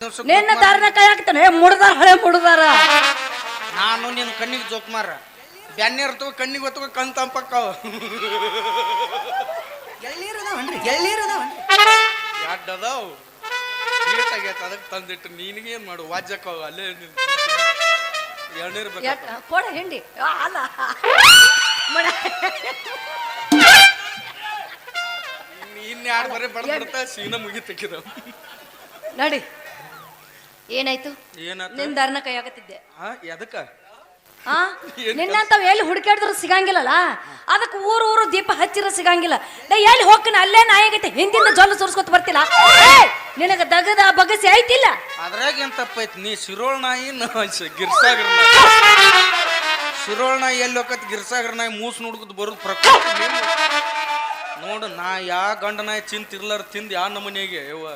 ನಿನ್ನ ದಾರನ ಕೈ ಹಾಕ್ತಾನೆ ಮುಡ್ದಾರ ಹಳೆ ಮುಡ್ದಾರ ನಾನು ನಿನ್ನ ಕಣ್ಣಿಗೆ ಜೋಕ್ಮಾರ ಬ್ಯಾನ್ನೆ ಇರ್ತವ ಕಣ್ಣಿಗೆ ಹೊತ್ತವ ಕಣ್ ತಂಪಕ್ಕಾವ ಯಾಡ್ಡದಾವ್ ಆಗೈತೆ ಅದಕ್ಕೆ ತಂದಿಟ್ಟು ನಿನಗೇನು ಮಾಡು ವಾಜ್ಯಕ್ಕವ ಅಲ್ಲೇ ಎಳ್ನೀರು ಬೇಕು ಕೊಡ ಹಿಂಡಿ ಅಲ್ಲ ಇನ್ಯಾರು ಬರೀ ಬಡ್ಬಿಡ್ತಾ ಸೀನ ಮುಗಿ ತೆಗಿದವ್ ನಡಿ ಏನಾಯ್ತು ಏನಾಯ್ತು ನಿನ್ ದಾರನ ಕೈ ಹಾಕತ್ತಿದ್ದೆ ಎದಕ್ಕ ನಿನ್ನಂತಾವ್ ಎಲ್ಲಿ ಹುಡುಕಾಡಿದ್ರು ಸಿಗಂಗಿಲ್ಲಲ್ಲ ಅದಕ್ಕೆ ಊರು ದೀಪ ಹಚ್ಚಿರ ಸಿಗಂಗಿಲ್ಲ ನಾ ಎಲ್ಲಿ ಹೋಗ್ತೀನಿ ಅಲ್ಲೇ ನಾಯಾಗೈತೆ ಹಿಂದಿಂದ ಜೊಲ್ಲು ಸುರ್ಸ್ಕೊತ ಬರ್ತಿಲ್ಲ ನಿನಗ ದಗದ ಬಗಸಿ ಆಯ್ತಿಲ್ಲ ಅದ್ರಾಗ ಏನ್ ತಪ್ಪೈತಿ ನೀ ಶಿರೋಳ್ ನಾಯಿ ಗಿರ್ಸಾಗರ ಶಿರೋಳ್ ನಾಯಿ ಎಲ್ಲಿ ಹೋಗತ್ ಗಿರ್ಸಾಗರ ನಾಯಿ ಮೂಸ್ ನುಡ್ಕದ್ ಬರೋದು ಪ್ರಕೃತಿ ನೋಡು ನಾ ಯಾ ಗಂಡ ನಾಯಿ ಚಿಂತಿರ್ಲಾರ ತಿಂದು ಯಾ ನಮನಿಗೆ ಯವ್ವ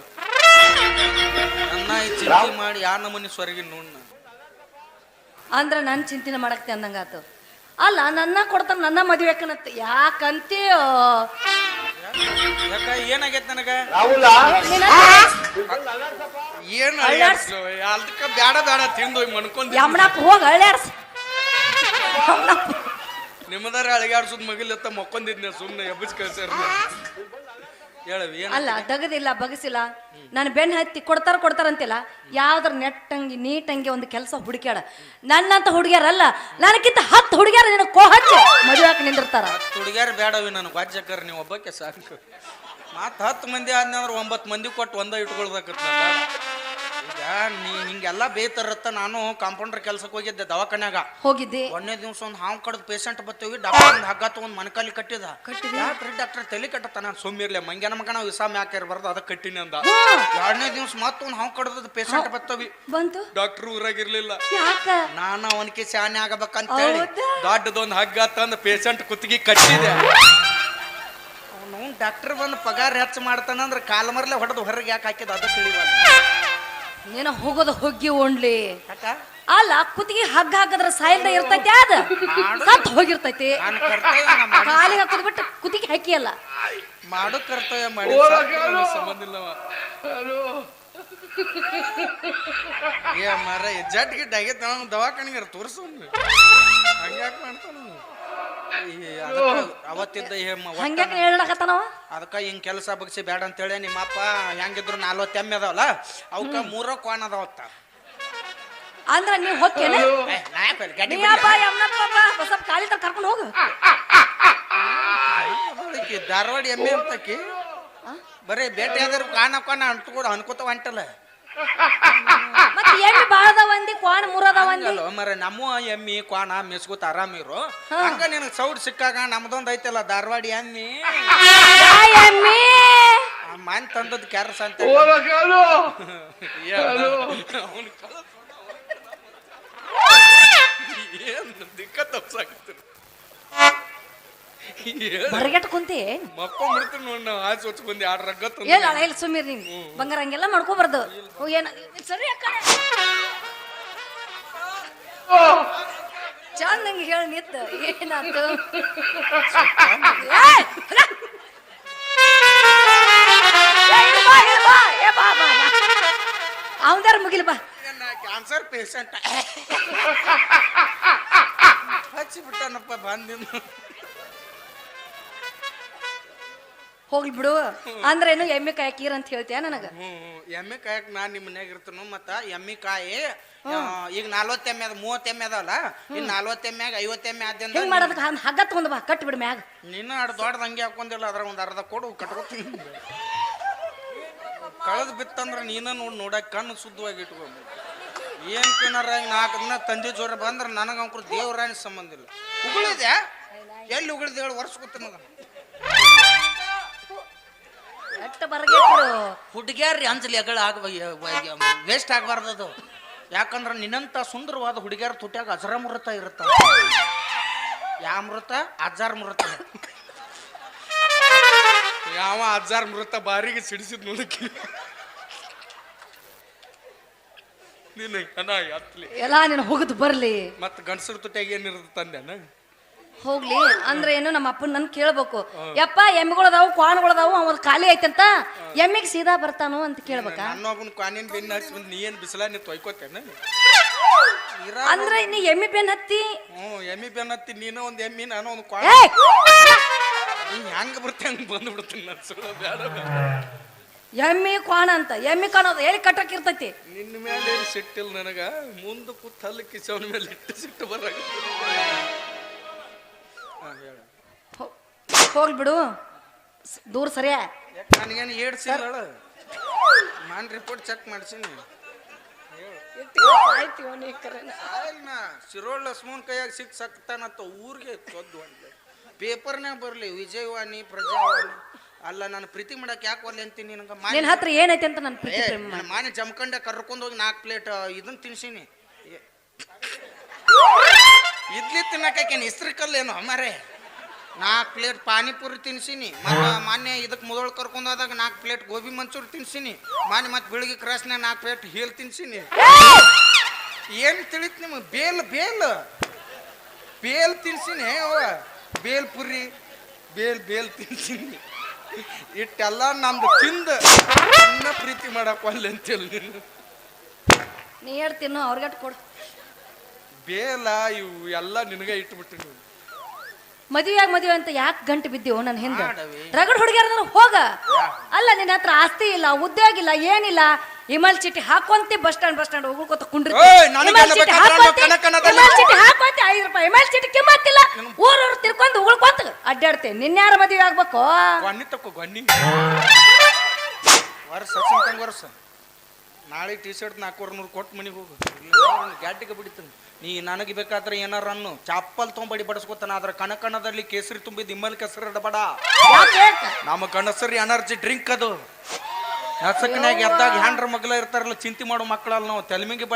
ನನ್ನ ಚಿಂತೆ ಮಾಡಿ ಯಾ ನಮನಿ ಸ್ವರ್ಗಿ ನೋಡ್ ಅಂದ್ರ ನನ್ ಚಿಂತನೆ ಮಾಡಕ್ತಿ ಅಂದಂಗಾತು ಅಲ್ಲ ನನ್ನ ಕೊಡ್ತಾನ ನನ್ನ ಮದ್ವೆ ಯಾಕನತ್ತ ಯಾಕಂತೀಯೋ ಯಾಕ ಏನಾಗೈತ್ ನನಗ ಏನ್ ಅದಕ್ಕ ಬ್ಯಾಡ ಬ್ಯಾಡ ತಿಂದು ಮನ್ಕೊಂಡ್ ಯಮನಪ್ಪ ಹೋಗಿ ಅಳ್ಯಾಡ್ಸ ನಿಮ್ಮದಾರ ಅಳಿಗಾಡ್ಸೋದ್ ಮಗಿಲತ್ತ ಮಕ್ಕೊಂದಿದ್ನ ಸುಮ್ನೆ ಎಬ್ಬಸ್ ಕಳ್ಸ್ಯಾರ ಅಲ್ಲ ದಗದಿಲ್ಲ ಬಗಸಿಲ್ಲ ನಾನು ಬೆನ್ನ ಹತ್ತಿ ಕೊಡ್ತಾರಂತಿಲ್ಲ ಯಾವ್ದ್ರ ನೆಟ್ಟಂಗಿ ನೀಟಂಗಿ ಒಂದು ಕೆಲಸ ಹುಡುಕ್ಯಾಡ ನನ್ನಂತ ಹುಡುಗ್ಯಾರಲ್ಲ ನನಗಿಂತ 10 ಹುಡುಗ್ಯಾರ ನಿನ್ನ ಕೋ ಹಚ್ಚಿ ಮದುವೆ ಹಾಕಿ ನಿಂದಿರ್ತಾರ 10 ಹುಡುಗ್ಯಾರ ಬೇಡವಿ ನನಗೆ ವಾಜ್ಯಕರ ನೀವು ಒಬ್ಬಕ್ಕೆ ಸಾಕು ಮತ್ತ 10 ಮಂದಿ ಆದ್ನಂದ್ರ 9 ಮಂದಿ ಕೊಟ್ಟು ಒಂದ ಇಟ್ಕೊಳ್ಬೇಕತ್ತ ಈಗ ನೀ ಹಿಂಗೆಲ್ಲ ಬೇತಾರತ್ತ ನಾನು ಕಾಂಪೌಂಡರ್ ಕೆಲ್ಸಕ್ಕೆ ಹೋಗಿದ್ದೆ ದವಾಖಾನ್ಯಾಗ ಹೋಗಿದ್ದೆ ಒಂದೇ ದಿವ್ಸ ಒಂದು ಹಾವು ಕಡ್ದು ಪೇಷಂಟ್ ಬರ್ತೀವಿ ಡಾಕ್ಟರ್ ಒಂದು ಹಗ್ಗ ತಗೊಂಡ್ ಮನಕಾಲಿ ಕಟ್ಟಿದ ಯಾಕ್ರಿ ಡಾಕ್ಟರ್ ತಲೆ ಕಟ್ಟತ್ತ ನಾನು ಸುಮ್ಮಿರ್ಲೆ ಮಂಗ್ಯಾನ ಮಗನ ವಿಸಾಮ ಯಾಕಿರ್ಬಾರ್ದು ಅದಕ್ಕೆ ಕಟ್ಟಿನಿ ಅಂದ 2ನೇ ದಿವ್ಸ ಮತ್ತೊಂದು ಹಾವು ಕಡ್ದ ಪೇಷಂಟ್ ಬರ್ತವಿ ಬಂತು ಡಾಕ್ಟರ್ ಊರಾಗಿರ್ಲಿಲ್ಲ ಯಾಕ ನಾನು ಅವನಿಗೆ ಶಾನೆ ಆಗಬೇಕಂತ ಹೇಳಿ ದೊಡ್ಡದೊಂದು ಹಗ್ಗ ತಂದು ಪೇಷಂಟ್ ಕುತ್ತಿಗೆ ಕಟ್ಟಿದೆ ಅವನು ಡಾಕ್ಟರ್ ಬಂದು ಪಗಾರ ಹೆಚ್ಚು ಮಾಡ್ತಾನಂದ್ರೆ ಕಾಲ್ಮರ್ಲೆ ಹೊಡೆದು ಹೊರಗೆ ಯಾಕೆ ಹಾಕಿದ ಅದು ತಿಳಿವಲ್ಲ ನೀನ ಹೋಗೋದು ಹೋಗಿ ಓಣ್ಲಿ ಅಲ್ಲ ಕುತ್ತಿಗೆ ಹಗ್ಗ ಹಾಕದ್ರ ಸಾಯಿಲ್ದ ಇರ್ತೈತಿ ಅದ ಸತ್ ಹೋಗಿರ್ತೈತಿ ಕಾಲಿಗೆ ಹಾಕೋದ್ ಬಿಟ್ಟು ಕುತ್ತಿಗೆ ಹಾಕಿಯಲ್ಲ ಮಾಡು ಕರ್ತವ್ಯ ಮಾಡಿ ಸಂಬಂಧ ಇಲ್ಲವ ಏ ಮರ ಎಜ್ಜಾಟ್ ಗಿಡ್ ಆಗೈತೆ ನಾವು ದವಾಖಾನಿಗಾರ ತೋರ್ಸು ಹಂಗ್ಯಾಕೆ ಮಾಡ್ತಾನ ಅವತ್ತಿದ್ದ ಹಂಗ್ಯಾಕೆ ಹೇಳಕತ್ತಾನವ ಅದಕ್ಕ ಹಿಂಗ್ ಕೆಲಸ ಬಗ್ಸಿ ಬೇಡ ಅಂತೇಳಿ ನಿಮ್ಮಪ್ಪ ಹೆಂಗಿದ್ರು 40 ಎಮ್ಮೆ ಅದಾವಲ್ಲ ಅವಕ್ಕ 3 ಕ್ವಾನ್ ಅದಾವತ್ತ ಅಂದ್ರ ನೀವ್ ಹೋಗ್ತೇನೆ ಸ್ವಲ್ಪ ಕಾಲಿ ತರ ಕರ್ಕೊಂಡು ಹೋಗು ಧಾರವಾಡ ಎಮ್ಮೆ ಅಂತಕಿ ಬರೀ ಭೇಟಿ ಆದ್ರೆ ಕಾನ ಅಂಟ್ಕೊಡ ಅನ್ಕೋತ ಹೊಂಟಲ್ಲ ಮತ್ತೆ ಎಮ್ಮಿ ಬಾಳದ ಒಂದಿ ಕ್ವಾಣ 3 ಅದಾವ ಒಂದಿ ಮರ ನಮ್ಮ ಎಮ್ಮಿ ಕ್ವಾಣ ಮೆಸ್ಕೋತ ಆರಾಮಿರು ಹಂಗ ನಿನಗೆ ಸೌಡ್ ಸಿಕ್ಕಾಗ ನಮ್ದೊಂದ್ ಐತಲ್ಲ ಧಾರವಾಡಿ ಎಮ್ಮಿ ಮಾನ್ ತಂದದ್ ಕ್ಯಾರಸ್ ಅಂತ ಏನ್ ದಿಕ್ಕ ತಪ್ಸಾಕತ್ತೀರಿ ಹೊರಗೆಟ್ ಕುಂತಿ ಮಕ್ಕೊಂಡ್ಬಿಡ್ತೀನಿ ನೋಡಿ ನಾವು ಆಚೆ ಹೊಚ್ಚ ಬಂದು 2 ರಗ್ಗ ಇಲ್ಲ ಸುಮ್ಮೀರ್ ನೀನ್ ಬಂಗಾರ ಹಂಗೆಲ್ಲ ಮಾಡ್ಕೋಬಾರ್ದು ಏನ ಸರಿ ಅಕ್ಕ ಚಂದ ನಂಗೆ ಹೇಳಿ ನಿತ್ತ ಏನಾಯ್ತು ಅವನ್ದಾರ ಮುಗಿಲ್ ಬಾ ಕ್ಯಾನ್ಸರ್ ಪೇಷಂಟ್ ಹಚ್ಚಿ ಬಿಟ್ಟನಪ್ಪ ಬಂದಿನ ಹೋಗ್ಲಿ ಬಿಡು ಅಂದ್ರೇನು ಎಮ್ಮೆ ಕಾಯಕೀರ ಅಂತ ಹೇಳ್ತೀಯ ನನಗ ಎಮ್ಮೆ ಕಾಯಕ್ ನಾನ್ ನಿಮ್ಮ ಮನ್ಯಾಗ ಇರ್ತನು ಮತ್ತ ಎಮ್ಮಿ ಕಾಯಿ ಈಗ 40 ಎಮ್ಮೆ ಅದ 30 ಎಮ್ಮೆ ಅದಾವಲ್ಲ ಇನ್ 40 ಎಮ್ಮೆಗ 50 ಎಮ್ಮೆ ಆದ್ಯಂತ ಹೆಂಗ್ ಮಾಡೋದಕ್ಕೆ ಹಗ್ಗ ತಗೊಂಡ್ ಬಾ ಕಟ್ಟಿ ಬಿಡು ಮ್ಯಾಗ ನಿನ್ನ ಅಡ್ ದೊಡ್ಡದ ಹಂಗೆ ಹಾಕೊಂಡಿಲ್ಲ ಅದ್ರ ಒಂದ್ ಅರ್ಧ ಕೊಡು ಕಟ್ಕೋತೀನಿ ಕಳೆದ್ ಬಿತ್ತಂದ್ರ ನೀನ ನೋಡಕ್ ಕಣ್ಣು ಶುದ್ಧವಾಗಿ ಇಟ್ಕೊಂಡ್ ಏನ್ ತಿನ್ನಾರ 4 ದಿನ ತಂದೆ ಜ್ವರ ಬಂದ್ರ ನನಗ ಅಂಕರು ದೇವ್ರಾಣಿ ಸಂಬಂಧ ಇಲ್ಲ ಉಗುಳಿದೆ ಎಲ್ಲಿ ಉಗುಳಿದ ಹೇಳಿ ವರ್ಷ ಹುಡುಗ್ಯಾರ ಅಂಜಲಿ ಎಗಳ ವೇಸ್ಟ್ ಆಗ್ಬಾರ್ದು ಅದು ಯಾಕಂದ್ರ ನಿನ್ನಂತ ಸುಂದರವಾದ ಹುಡುಗ್ಯಾರ ತುಟ್ಯಾಗ ಅಜರಾಮೃತ ಇರುತ್ತ ಯಾವ ಮೃತ ಅಜಾರ್ ಯಾವ ಅಜಾರ್ ಮೃತ ಬಾರಿಗೆ ಸಿಡಿಸಿದ್ ನೋಡಕ್ಕೆ ಎಲ್ಲ ನೀನು ಹೋಗುದು ಬರ್ಲಿ ಮತ್ತ ಗಂಡಸರ ತುಟ್ಯಾಗ ಏನಿರುತ್ತೆ ತಂದೆನ ಹೋಗ್ಲಿ ಅಂದ್ರೆ ಏನು ನಮ್ಮ ಅಪ್ಪನ ನನ್ ಕೇಳ್ಬೇಕು ಯಪ್ಪ ಎಮ್ಮಿಗಳದಾವು ಕ್ವಾನ್ಗಳದಾವು ಅವ್ರ ಖಾಲಿ ಐತಂತ ಎಮ್ಮಿಗೆ ಸೀದಾ ಬರ್ತಾನು ಅಂತ ಕೇಳ್ಬೇಕಾ ನನ್ನೊಬ್ಬನ ಕ್ವಾನಿನ ಬೆನ್ನ ಹಚ್ಚಿ ಬಂದು ನೀ ಏನು ಬಿಸಿಲ ನೀ ತೊಯ್ಕೋತೇನೆ ಅಂದ್ರೆ ನೀ ಎಮ್ಮಿ ಬೆನ್ ಹತ್ತಿ ಎಮ್ಮಿ ಬೆನ್ನ ಹತ್ತಿ ನೀನು ಒಂದು ಎಮ್ಮಿ ನಾನು ಒಂದು ಕ್ವಾನ್ ಏಯ್! ನೀ ಹೆಂಗ ಬರ್ತೆ ಹಂಗೆ ಬಂದ್ಬಿಡ್ತೀನಿ ನಾನು ಸುಳ್ಳು ಬೇಡ ಎಮ್ಮಿ ಕ್ವಾಣ ಅಂತ ಎಮ್ಮಿ ಕಾಣೋದು ಎಲ್ಲಿ ಕಟ್ಟಕ್ ಇರ್ತೈತಿ ನಿನ್ನ ಮೇಲೆ ಏನು ಸಿಟ್ಟಿಲ್ಲ ನನಗ ಮುಂದೆ ಕೂತ್ ಹಲ್ಲು ಕಿಸವನ ಮೇಲೆ ಇಟ್ಟು ಸಿಟ್ಟು ಬರಾಗ ಹೋಗ್ಲಿ ಬಿಡು ದೂರ ಸರಿಯಾ ನನಗೇನು ಏಡ್ಸಿಲ್ಲ ನಾನು ರಿಪೋರ್ಟ್ ಚೆಕ್ ಮಾಡ್ಸೀನಿ ಶಿರೋಳ್ ಲಕ್ಷ್ಮಣ್ ಕೈಯಾಗ ಸಿಕ್ತಾನತ್ತ ಊರಿಗೆ ತೊದ್ದು ಅಂತ ಪೇಪರ್ನಾಗ ಬರಲಿ ವಿಜಯವಾಣಿ ಪ್ರಜಾವಾಣಿ ಅಲ್ಲ ನಾನು ಪ್ರೀತಿ ಮಾಡಕ್ ಯಾಕೆ ಒಲ್ಲೆ ಅಂತೀನಿ ನಿನಗೆ ನಿನ್ನ ಹತ್ರ ಏನೈತೆ ಅಂತ ನನ್ನ ಪ್ರೀತಿ ಪ್ರೇಮ ಮಾಡಿ. ಮಾನೆ ಜಮ್ಕಂಡೆ ಕರ್ಕೊಂಡು ಹೋಗಿ 4 ಪ್ಲೇಟ್ ಇದನ್ನ ತಿನ್ಸೀನಿ ಇಡ್ಲಿ ತಿನ್ನಕೇನು ಇಸ್ತ್ರಿ ಕಲ್ಲೇನು ಅಮ್ಮಾರೆ 4 ಪ್ಲೇಟ್ ಪಾನಿಪುರಿ ತಿನ್ಸೀನಿ ಮತ್ತು ಮಾನ್ಯ ಇದಕ್ಕೆ ಮೊದಲು ಕರ್ಕೊಂಡು ಹೋದಾಗ 4 ಪ್ಲೇಟ್ ಗೋಬಿ ಮಂಚೂರಿ ತಿನ್ಸೀನಿ ಮಾನ್ಯ ಮತ್ತೆ ಬೆಳಿಗ್ಗೆ ಕ್ರಾಸ್ನಾಗ 4 ಪ್ಲೇಟ್ ಹೇಲ್ ತಿನ್ಸೀನಿ ಏನು ತಿಳಿತ್ ನಿಮಗೆ ಬೇಲ್ ತಿನ್ಸೀನಿ ಬೇಲ್ ಪುರಿ ಬೇಲ್ ತಿನ್ಸೀನಿ ಇಟ್ಟೆಲ್ಲ ನಮ್ದು ತಿಂದು ಇನ್ನ ಪ್ರೀತಿ ಮಾಡಕ್ ಒಲ್ಲೆ ಅಂತೇಳಿ ನೀನು ನೀ ಹೇಳ್ತೀನೋ ಅವ್ರಿಗಟ್ಟು ಕೊಡು ಬೇಲ ಇವು ಎಲ್ಲ ನಿನಗೆ ಇಟ್ಬಿಟ್ಟು ಮದುವೆ ಅಂತ ಯಾಕೆ ಗಂಟು ಬಿದ್ದೀವೋ ನನ್ನ ಹಿಂದೆ ಮಾಡವಿ. ರಗಡ್ ಹುಡುಗಿಯರ ಹೋಗ ಅಲ್ಲ ನಿನ್ನ ಹತ್ರ ಆಸ್ತಿ ಇಲ್ಲ ಉದ್ಯೋಗ ಇಲ್ಲ ಏನಿಲ್ಲ ಇಮಲ್ ಚೀಟಿ ಹಾಕೊಂತಿ ಬಸ್ ಸ್ಟ್ಯಾಂಡ್ ಹೋಗ್ಕೋತ ಕುಂಡ್ರಿ ಏಯ್, ನನಗೆ ಅನ್ಬೇಕಾದ್ರೆ ಕನಕನದಲ್ಲಿ. ಚೀಟಿ ಹಾಕೊಂತಿ 5 ರೂಪಾಯಿ ಇಮಲ್ ಚೀಟಿ ಕಿಮ್ಮತ್ತಿಲ್ಲ ಊರು ತಿರ್ಕೊಂಡು ಉಗುಳ್ಕೋತ ಅಡ್ಡಾಡ್ತೆ ನಿನ್ಯಾರ ಮದುವೆ ಆಗ್ಬೇಕು ಗೊಣ್ಣಿ ತಕೋ ಗೊಣ್ಣಿ ವರ್ಷ ನಾಳೆ ಟಿ ಶರ್ಟ್ 400 ಕೊಟ್ಟು ಮನೆಗೆ ಹೋಗು ಗ್ಯಾಟಿಗೆ ಬಿಡ್ತೀನಿ ನೀ ನನಗೆ ಬೇಕಾದ್ರೆ ಏನಾರ ಅನ್ನು ಚಾಪಲ್ ತೊಂಬಡಿ ಬಡಿಸ್ಕೊತಾನ ಆದ್ರೆ ಕಣಕಣದಲ್ಲಿ ಕೇಸರಿ ತುಂಬಿದ್ದು ಇಮ್ಮಲ್ ಕೆಸರು ಇಡಬೇಡ ನಮ್ಮ ಗಂಡಸರಿ ಎನರ್ಜಿ ಡ್ರಿಂಕ್ ಅದು ನಸಕನ್ಯಾಗ ಎದ್ದಾಗ ಹ್ಯಾಂಡ್ರ ಮಗ್ಲ ಇರ್ತಾರಲ್ಲ ಚಿಂತೆ ಮಾಡೋ ಮಕ್ಕಳಲ್ಲ ನಾವು ತೆಲಮಿಗೆ